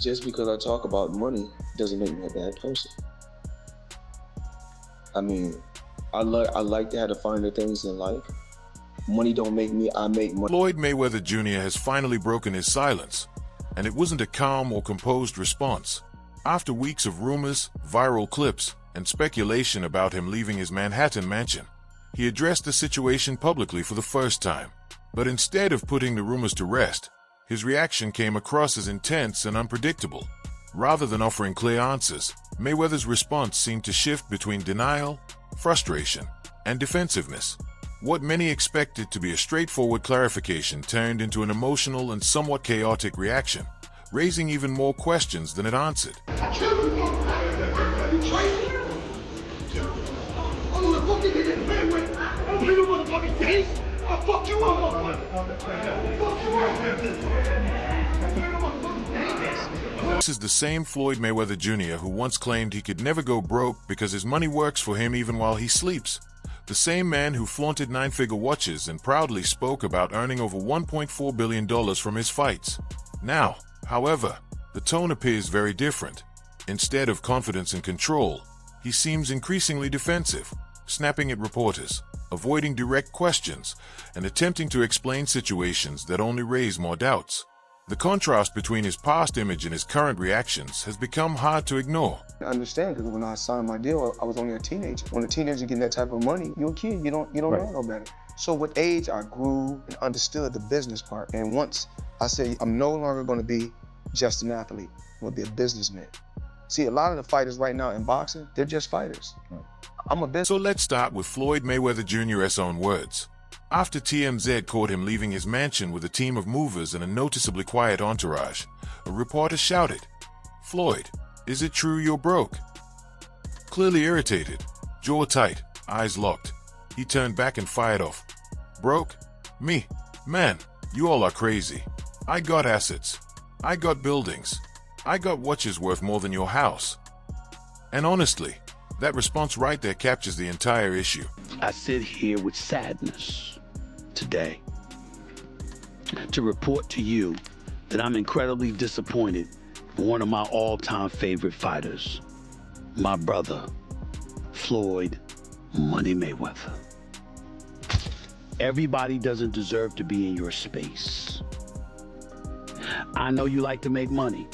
Just because I talk about money doesn't make me a bad person. I mean, I like to have the finer things in life. Money don't make me, I make money. Floyd Mayweather Jr. has finally broken his silence, and it wasn't a calm or composed response. After weeks of rumors, viral clips, and speculation about him leaving his Manhattan mansion, he addressed the situation publicly for the first time. But instead of putting the rumors to rest, his reaction came across as intense and unpredictable. Rather than offering clear answers, Mayweather's response seemed to shift between denial, frustration, and defensiveness. What many expected to be a straightforward clarification turned into an emotional and somewhat chaotic reaction, raising even more questions than it answered. This is the same Floyd Mayweather Jr. who once claimed he could never go broke because his money works for him even while he sleeps. The same man who flaunted nine-figure watches and proudly spoke about earning over $1.4 billion from his fights. Now, however, the tone appears very different. Instead of confidence and control, he seems increasingly defensive, snapping at reporters, avoiding direct questions, and attempting to explain situations that only raise more doubts. The contrast between his past image and his current reactions has become hard to ignore. I understand, because when I signed my deal, I was only a teenager. When a teenager getting that type of money, you're a kid, you don't know no better. So with age, I grew and understood the business part. And once I said, I'm no longer going to be just an athlete, I'm going to be a businessman. See, a lot of the fighters right now in boxing, they're just fighters. I'm a business. So let's start with Floyd Mayweather Jr.'s own words. After TMZ caught him leaving his mansion with a team of movers and a noticeably quiet entourage, a reporter shouted, "Floyd, is it true you're broke?" Clearly irritated, jaw tight, eyes locked, he turned back and fired off. "Broke? Me? Man, you all are crazy. I got assets. I got buildings. I got watches worth more than your house." And honestly, that response right there captures the entire issue. I sit here with sadness today to report to you that I'm incredibly disappointed in one of my all-time favorite fighters, my brother, Floyd Money Mayweather. Everybody doesn't deserve to be in your space. I know you like to make money.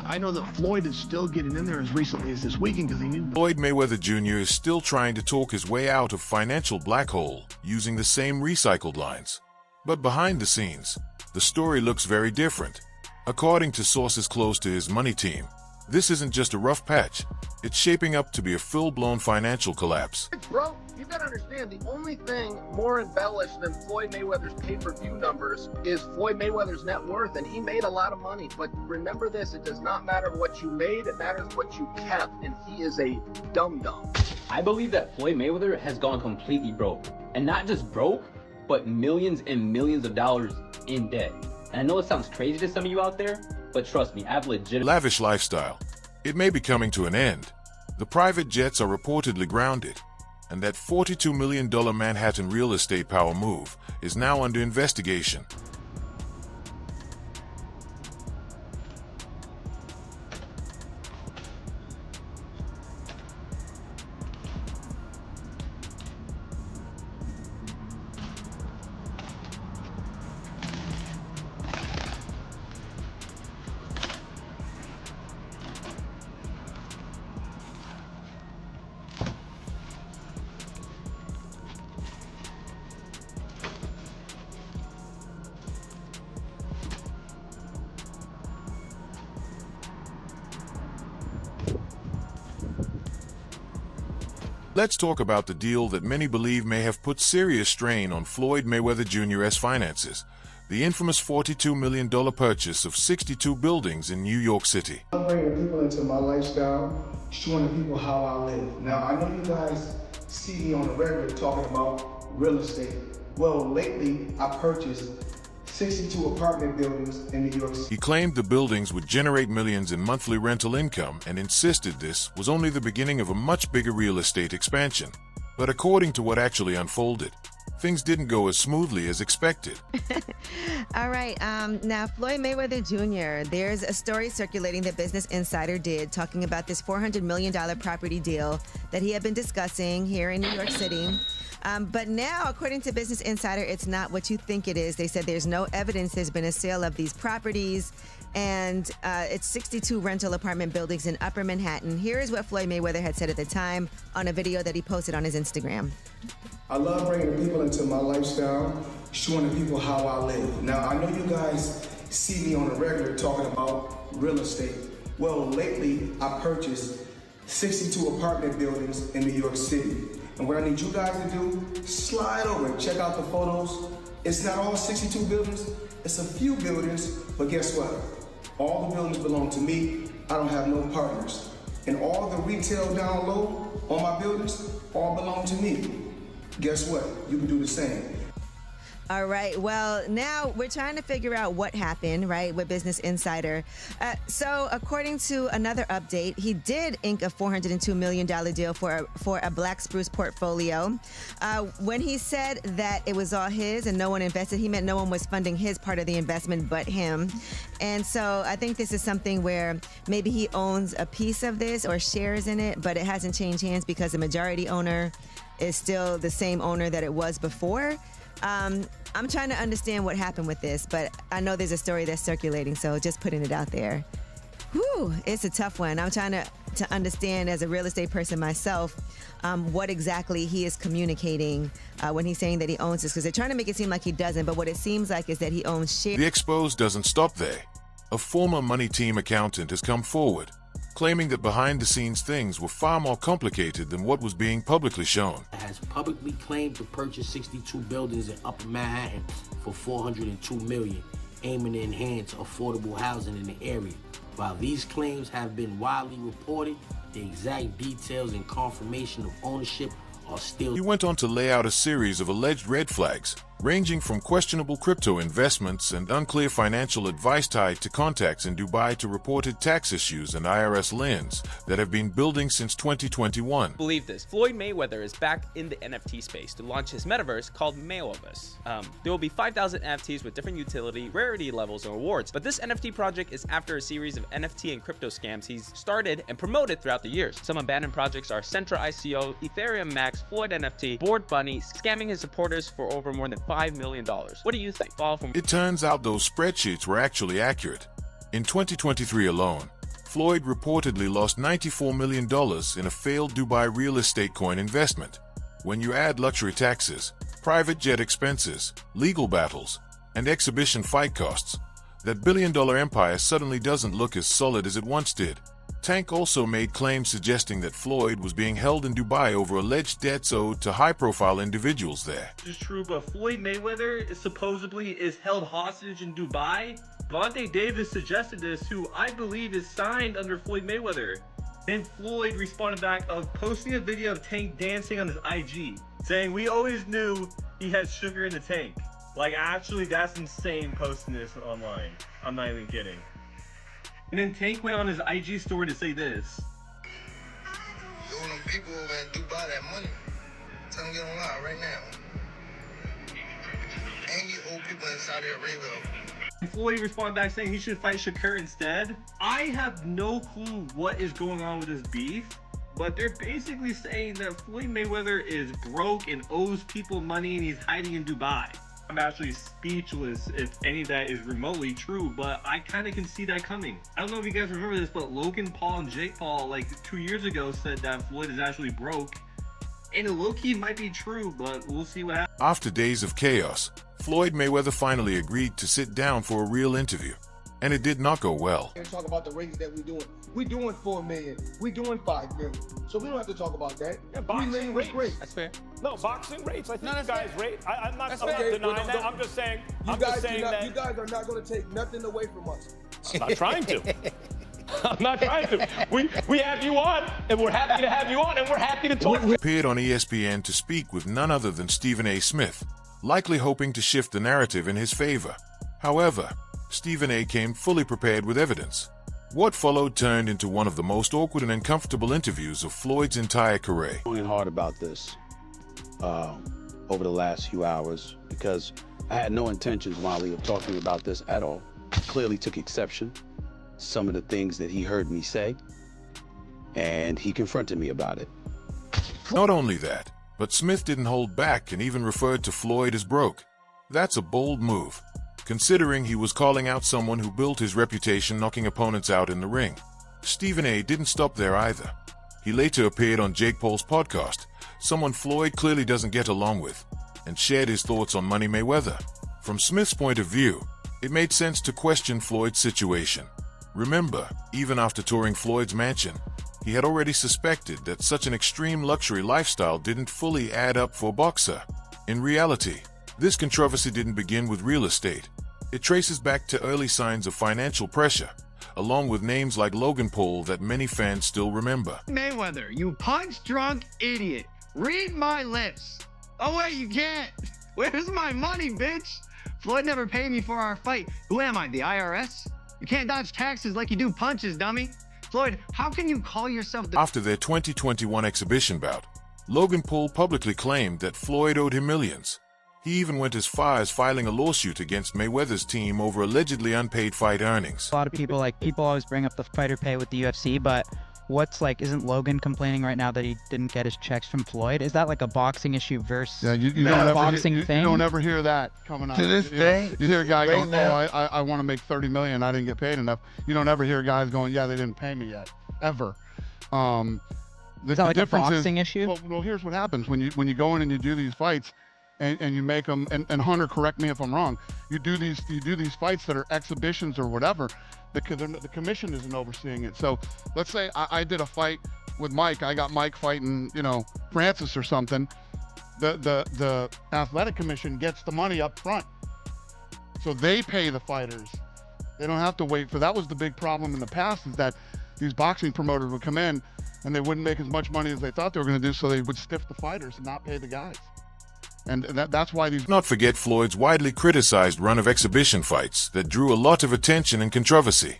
I know that Floyd is still getting in there as recently as this weekend because he knew. Floyd Mayweather Jr. is still trying to talk his way out of financial black hole using the same recycled lines. But behind the scenes, the story looks very different. According to sources close to his money team, this isn't just a rough patch, it's shaping up to be a full-blown financial collapse. Bro, you gotta understand, the only thing more embellished than Floyd Mayweather's pay-per-view numbers is Floyd Mayweather's net worth, and he made a lot of money. But remember this, it does not matter what you made, it matters what you kept, and he is a dum-dum. I believe that Floyd Mayweather has gone completely broke. And not just broke, but millions and millions of dollars in debt. And I know it sounds crazy to some of you out there, but trust me, I've legit Lavish lifestyle. It may be coming to an end. The private jets are reportedly grounded, and that $42 million Manhattan real estate power move is now under investigation. Let's talk about the deal that many believe may have put serious strain on Floyd Mayweather Jr.'s finances, the infamous $42 million purchase of 62 buildings in New York City. I'm bringing people into my lifestyle, showing people how I live. Now, I know you guys see me on the regular talking about real estate. Well, lately, I purchased 62 apartment buildings in New York City. He claimed the buildings would generate millions in monthly rental income and insisted this was only the beginning of a much bigger real estate expansion. But according to what actually unfolded, things didn't go as smoothly as expected. All right. Now, Floyd Mayweather Jr., there's a story circulating that Business Insider did talking about this $400 million property deal that he had been discussing here in New York City. But now, according to Business Insider, it's not what you think it is. They said there's no evidence there's been a sale of these properties, and it's 62 rental apartment buildings in Upper Manhattan. Here is what Floyd Mayweather had said at the time on a video that he posted on his Instagram. I love bringing the people into my lifestyle, showing the people how I live. Now, I know you guys see me on a regular talking about real estate. Well, lately, I purchased 62 apartment buildings in New York City. And what I need you guys to do, slide over and check out the photos. It's not all 62 buildings, it's a few buildings, but guess what? All the buildings belong to me. I don't have no partners. And all the retail down low on my buildings all belong to me. Guess what? You can do the same. All right. Well, now we're trying to figure out what happened, right, with Business Insider. So according to another update, he did ink a $402 million deal for a Black Spruce portfolio. When he said that it was all his and no one invested, he meant no one was funding his part of the investment but him. And so I think this is something where maybe he owns a piece of this or shares in it, but it hasn't changed hands because the majority owner is still the same owner that it was before. I'm trying to understand what happened with this, but I know there's a story that's circulating, so just putting it out there. Whew, it's a tough one. I'm trying to understand as a real estate person myself what exactly he is communicating when he's saying that he owns this, because they're trying to make it seem like he doesn't, but what it seems like is that he owns shares. The expose doesn't stop there. A former Money Team accountant has come forward, claiming that behind-the-scenes things were far more complicated than what was being publicly shown. Has publicly claimed to purchase 62 buildings in Upper Manhattan for $402 million, aiming to enhance affordable housing in the area. While these claims have been widely reported, the exact details and confirmation of ownership are still... He went on to lay out a series of alleged red flags, ranging from questionable crypto investments and unclear financial advice tied to contacts in Dubai to reported tax issues and IRS liens that have been building since 2021. Believe this, Floyd Mayweather is back in the NFT space to launch his metaverse called Mayweverse. There will be 5,000 NFTs with different utility, rarity levels, and rewards, but this NFT project is after a series of NFT and crypto scams he's started and promoted throughout the years. Some abandoned projects are Centra ICO, Ethereum Max, Floyd NFT, Bored Bunny, scamming his supporters for over more than $5 million. What do you think? It turns out those spreadsheets were actually accurate. In 2023 alone, Floyd reportedly lost $94 million in a failed Dubai real estate coin investment. When you add luxury taxes, private jet expenses, legal battles, and exhibition fight costs, that billion-dollar empire suddenly doesn't look as solid as it once did. Tank also made claims suggesting that Floyd was being held in Dubai over alleged debts owed to high-profile individuals there. This is true, but Floyd Mayweather supposedly is held hostage in Dubai. Vontae Davis suggested this, who I believe is signed under Floyd Mayweather. Then Floyd responded back of posting a video of Tank dancing on his IG, saying, "We always knew he had sugar in the tank." Like, actually, that's insane posting this online. I'm not even kidding. And then Tank went on his IG story to say this. Yo, them people over in Dubai that money. Tell them get online right now. And you old people in Saudi Arabia. And Floyd responded back saying he should fight Shakur instead. I have no clue what is going on with this beef, but they're basically saying that Floyd Mayweather is broke and owes people money and he's hiding in Dubai. I'm actually speechless if any of that is remotely true, but I kind of can see that coming. I don't know if you guys remember this, but Logan Paul and Jake Paul like 2 years ago said that Floyd is actually broke. And it low-key might be true, but we'll see what happens. After days of chaos, Floyd Mayweather finally agreed to sit down for a real interview, and it did not go well. Let's talk about the rates that we're doing. We're doing 4 million. We're doing 5 million. So we don't have to talk about that. Yeah, boxing rates. Great. That's fair. No, boxing rates. I think you guys rate. I'm not fair. denying that. I'm just saying. You guys are not going to take nothing away from us. I'm not trying to. I'm not trying to. We have you on, and we're happy to have you on, and we're happy to talk. He appeared on ESPN to speak with none other than Stephen A. Smith, likely hoping to shift the narrative in his favor. However, Stephen A. came fully prepared with evidence. What followed turned into one of the most awkward and uncomfortable interviews of Floyd's entire career. Going hard about this. over the last few hours because I had no intentions, Wally, of talking about this at all. Clearly took exception to some of the things that he heard me say, and he confronted me about it. Not only that, but Smith didn't hold back and even referred to Floyd as broke. That's a bold move, considering he was calling out someone who built his reputation knocking opponents out in the ring. Stephen A. didn't stop there either. He later appeared on Jake Paul's podcast, someone Floyd clearly doesn't get along with, and shared his thoughts on Money Mayweather. From Smith's point of view, it made sense to question Floyd's situation. Remember, even after touring Floyd's mansion, he had already suspected that such an extreme luxury lifestyle didn't fully add up for a boxer. In reality, this controversy didn't begin with real estate. It traces back to early signs of financial pressure, along with names like Logan Paul that many fans still remember. Mayweather, you punch-drunk idiot. Read my lips. Oh, wait, you can't. Where's my money, bitch? Floyd never paid me for our fight. Who am I, the IRS? You can't dodge taxes like you do punches, dummy. Floyd, how can you call yourself the— After their 2021 exhibition bout, Logan Paul publicly claimed that Floyd owed him millions. He even went as far as filing a lawsuit against Mayweather's team over allegedly unpaid fight earnings. A lot of people always bring up the fighter pay with the UFC, but isn't Logan complaining right now that he didn't get his checks from Floyd? Is that like a boxing issue versus you don't boxing thing? You don't ever hear that coming out. To this day, you hear a guy right going, I want to make $30 million, I didn't get paid enough. You don't ever hear guys going, yeah, they didn't pay me yet, ever. Is that like a boxing issue? Well, here's what happens when you go in and you do these fights, and you make them. And Hunter, correct me if I'm wrong. You do these fights that are exhibitions or whatever. The commission isn't overseeing it. So let's say I did a fight with Mike. I got Mike fighting, Francis or something. The athletic commission gets the money up front, so they pay the fighters. They don't have to wait for. That was the big problem in the past, is that these boxing promoters would come in and they wouldn't make as much money as they thought they were going to do, so they would stiff the fighters and not pay the guys. And that's why these— Not forget Floyd's widely criticized run of exhibition fights that drew a lot of attention and controversy.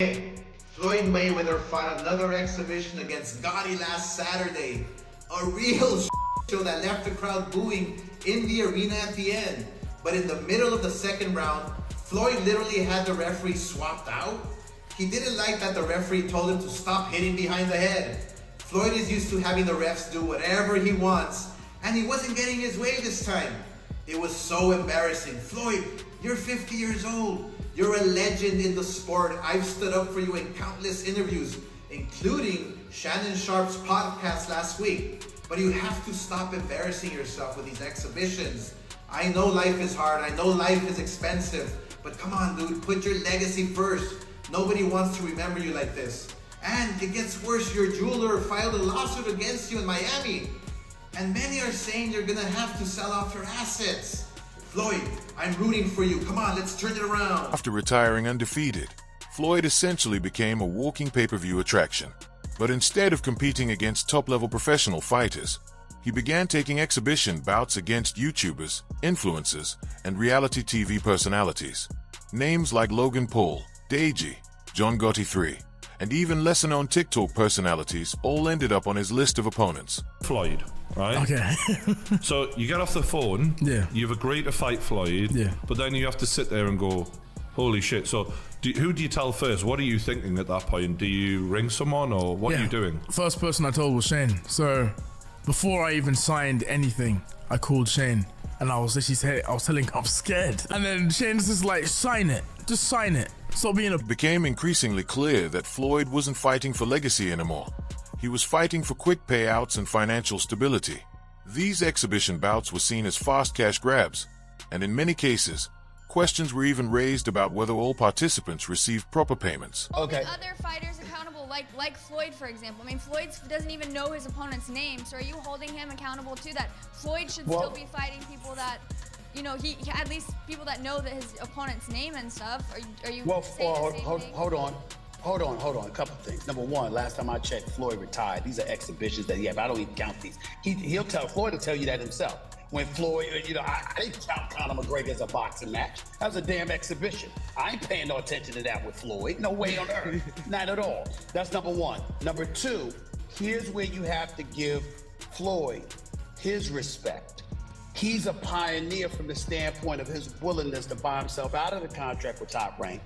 Floyd Mayweather fought another exhibition against Gotti last Saturday. A real show that left the crowd booing in the arena at the end. But in the middle of the second round, Floyd literally had the referee swapped out. He didn't like that the referee told him to stop hitting behind the head. Floyd is used to having the refs do whatever he wants, and he wasn't getting his way this time. It was so embarrassing. Floyd, you're 50 years old. You're a legend in the sport. I've stood up for you in countless interviews, including Shannon Sharp's podcast last week. But you have to stop embarrassing yourself with these exhibitions. I know life is hard. I know life is expensive. But come on, dude, put your legacy first. Nobody wants to remember you like this. And it gets worse. Your jeweler filed a lawsuit against you in Miami. And many are saying you're gonna have to sell off your assets. Floyd, I'm rooting for you. Come on, let's turn it around. After retiring undefeated, Floyd essentially became a walking pay-per-view attraction. But instead of competing against top-level professional fighters, he began taking exhibition bouts against YouTubers, influencers, and reality TV personalities. Names like Logan Paul, Deji, John Gotti III, and even lesser-known TikTok personalities all ended up on his list of opponents. Floyd, right? Okay. So you get off the phone, yeah. You've agreed to fight Floyd, yeah. But then you have to sit there and go, holy shit. So who do you tell first? What are you thinking at that point? Do you ring someone, or what are you doing? First person I told was Shane. So before I even signed anything, I called Shane and I was telling him I'm scared. And then Shane's just like, sign it. Just sign it. Stop being It became increasingly clear that Floyd wasn't fighting for legacy anymore. He was fighting for quick payouts and financial stability. These exhibition bouts were seen as fast cash grabs, and in many cases, questions were even raised about whether all participants received proper payments. Okay. Other fighters accountable, like Floyd, for example. I mean, Floyd doesn't even know his opponent's name, so are you holding him accountable to that? Floyd should still be fighting people that, he at least people that know that his opponent's name and stuff. Are you? Well, hold on. A couple of things. Number one, last time I checked, Floyd retired. These are exhibitions that he had. I don't even count these. Floyd will tell you that himself. When Floyd, I didn't count Conor McGregor as a boxing match. That was a damn exhibition. I ain't paying no attention to that with Floyd. No way on earth. Not at all. That's number one. Number two, here's where you have to give Floyd his respect. He's a pioneer from the standpoint of his willingness to buy himself out of the contract with Top Rank,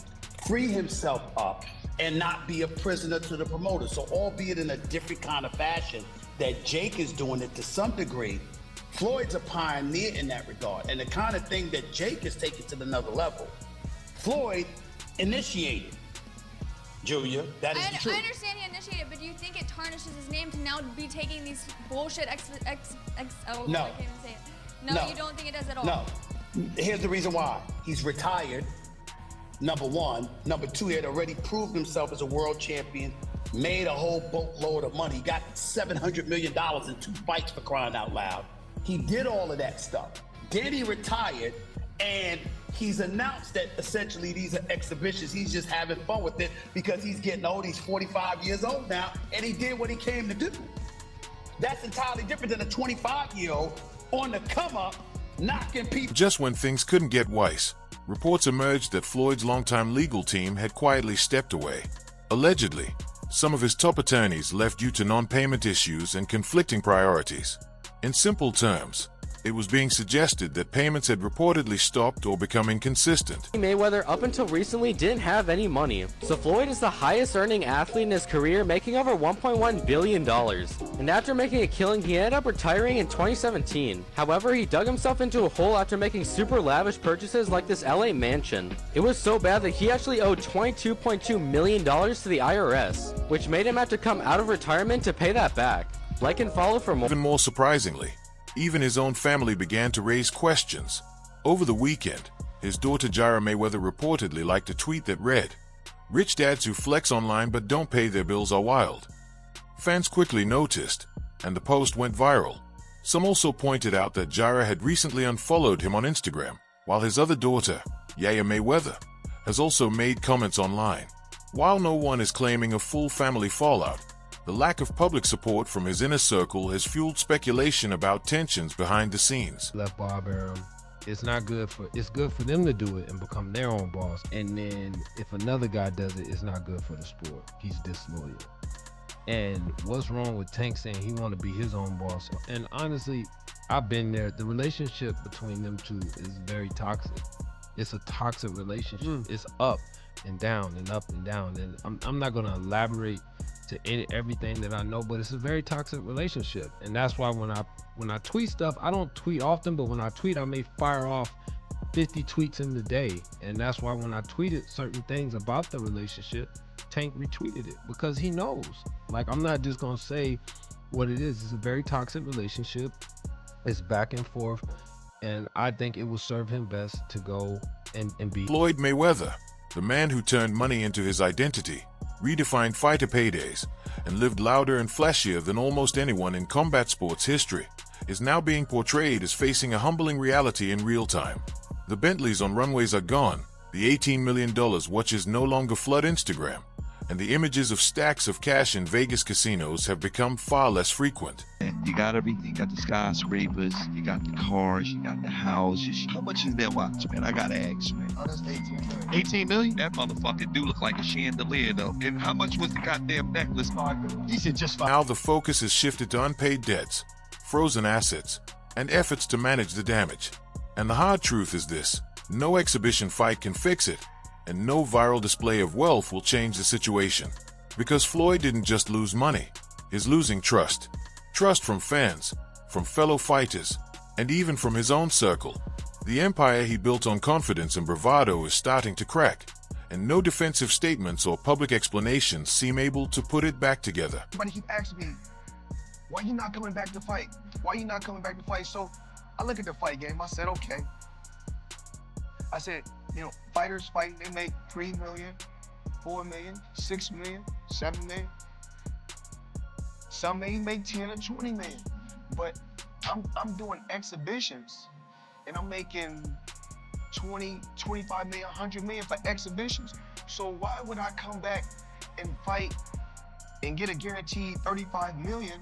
free himself up, and not be a prisoner to the promoter. So albeit in a different kind of fashion that Jake is doing it to some degree, Floyd's a pioneer in that regard. And the kind of thing that Jake is taking to another level, Floyd initiated. Julia, that is the truth. I understand he initiated, but do you think it tarnishes his name to now be taking these bullshit No. I can't even say it. No, No. you don't think it does at all? No. Here's the reason why. He's retired, number one. Number two, he had already proved himself as a world champion, made a whole boatload of money. He got $700 million in 2 fights, for crying out loud. He did all of that stuff. Then he retired, and he's announced that essentially these are exhibitions. He's just having fun with it because he's getting old. He's 45 years old now, and he did what he came to do. That's entirely different than a 25-year-old on the come up, knocking people. Just when things couldn't get worse, reports emerged that Floyd's longtime legal team had quietly stepped away. Allegedly, some of his top attorneys left due to non-payment issues and conflicting priorities. In simple terms, it was being suggested that payments had reportedly stopped or become inconsistent. Mayweather up until recently didn't have any money, so Floyd is the highest earning athlete in his career, making over $1.1 billion. And after making a killing, he ended up retiring in 2017. However, he dug himself into a hole after making super lavish purchases like this LA mansion. It was so bad that he actually owed $22.2 million to the IRS, which made him have to come out of retirement to pay that back. Like and follow for more. Even more surprisingly, even his own family began to raise questions. Over the weekend, his daughter Jara Mayweather reportedly liked a tweet that read, "Rich dads who flex online but don't pay their bills are wild." Fans quickly noticed, and the post went viral. Some also pointed out that Jara had recently unfollowed him on Instagram, while his other daughter, Yaya Mayweather, has also made comments online. While no one is claiming a full family fallout, the lack of public support from his inner circle has fueled speculation about tensions behind the scenes. Left Barber, it's not good for, it's good for them to do it and become their own boss. And then if another guy does it, it's not good for the sport. He's disloyal. And what's wrong with Tank saying he want to be his own boss? And honestly, I've been there. The relationship between them two is very toxic. It's a toxic relationship. It's up and down and up and down. And I'm not gonna elaborate to everything that I know, but it's a very toxic relationship. And that's why when I tweet stuff, I don't tweet often, but when I tweet, I may fire off 50 tweets in the day. And that's why when I tweeted certain things about the relationship, Tank retweeted it because he knows. Like, I'm not just gonna say what it is. It's a very toxic relationship. It's back and forth. And I think it will serve him best to go and be Floyd Mayweather, the man who turned money into his identity, redefined fighter paydays, and lived louder and flashier than almost anyone in combat sports history, is now being portrayed as facing a humbling reality in real time. The Bentleys on runways are gone, the $18 million watches no longer flood Instagram, and the images of stacks of cash in Vegas casinos have become far less frequent. You got everything. You got the skyscrapers, you got the cars, you got the houses. How much is that watch, man? I gotta ask, man. Oh, that's 18 million. 18 million? That motherfucker do look like a chandelier, though. And how much was the goddamn necklace? He said just fine. Now the focus has shifted to unpaid debts, frozen assets, and efforts to manage the damage. And the hard truth is this: no exhibition fight can fix it, and no viral display of wealth will change the situation. Because Floyd didn't just lose money, he's losing trust. Trust from fans, from fellow fighters, and even from his own circle. The empire he built on confidence and bravado is starting to crack, and no defensive statements or public explanations seem able to put it back together. Everybody keep asking me, why you not coming back to fight? Why you not coming back to fight? So I look at the fight game, I said, okay. I said, you know, fighters fighting, they make 3 million, 4 million, 6 million, 7 million. Some may make 10 or 20 million. But I'm doing exhibitions and I'm making 20, 25 million, 100 million for exhibitions. So why would I come back and fight and get a guaranteed 35 million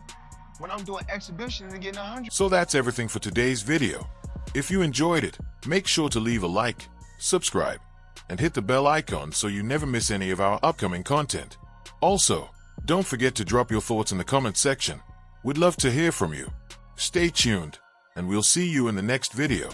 when I'm doing exhibitions and getting 100? So that's everything for today's video. If you enjoyed it, make sure to leave a like, subscribe, and hit the bell icon so you never miss any of our upcoming content. Also, don't forget to drop your thoughts in the comment section. We'd love to hear from you. Stay tuned. and we'll see you in the next video.